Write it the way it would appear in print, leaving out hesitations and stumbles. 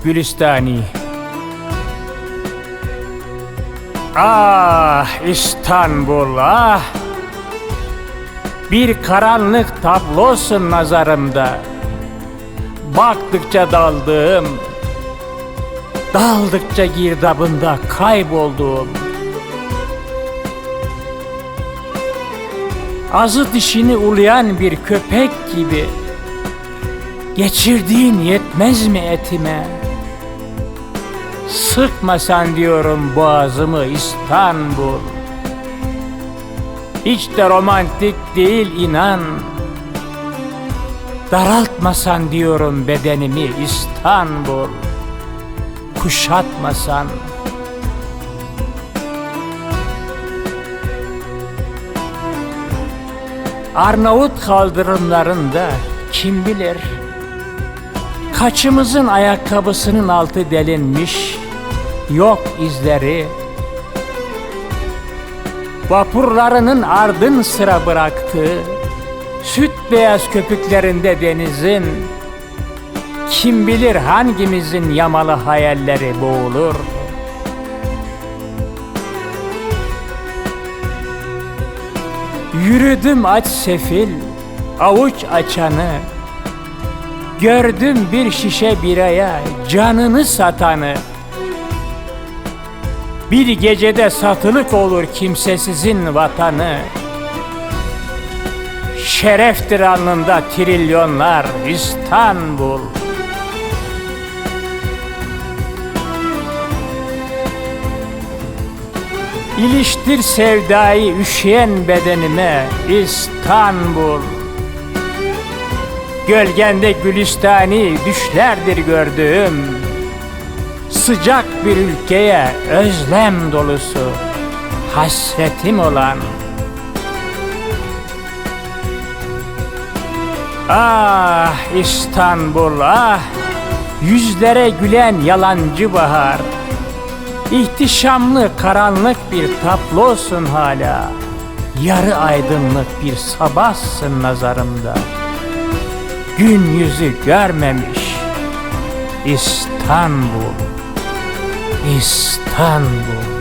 Gülistani. Ah İstanbul ah, bir karanlık tablosun nazarımda. Baktıkça daldıkça girdabında kaybolduğum. Azı dişini ulayan bir köpek gibi geçirdiğin yetmez mi etime? Sıkmasan diyorum boğazımı İstanbul. Hiç de romantik değil inan. Daraltmasan diyorum bedenimi İstanbul. Kuşatmasan. Arnavut kaldırımlarında kim bilir kaçımızın ayakkabısının altı delinmiş, yok izleri. Vapurlarının ardın sıra bıraktığı süt beyaz köpüklerinde denizin, kim bilir hangimizin yamalı hayalleri boğulur. Yürüdüm aç sefil, avuç açanı, gördüm bir şişe biraya canını satanı. Bir gecede satılık olur kimsesizin vatanı. Şereftir alnında trilyonlar İstanbul. İliştir sevdayı üşüyen bedenime İstanbul. Gölgende Gülistani düşlerdir gördüğüm. Sıcak bir ülkeye özlem dolusu hasretim olan. Ah İstanbul ah, yüzlere gülen yalancı bahar. İhtişamlı karanlık bir tablosun hala. Yarı aydınlık bir sabahsın nazarımda. Gün yüzü görmemiş İstanbul, İstanbul.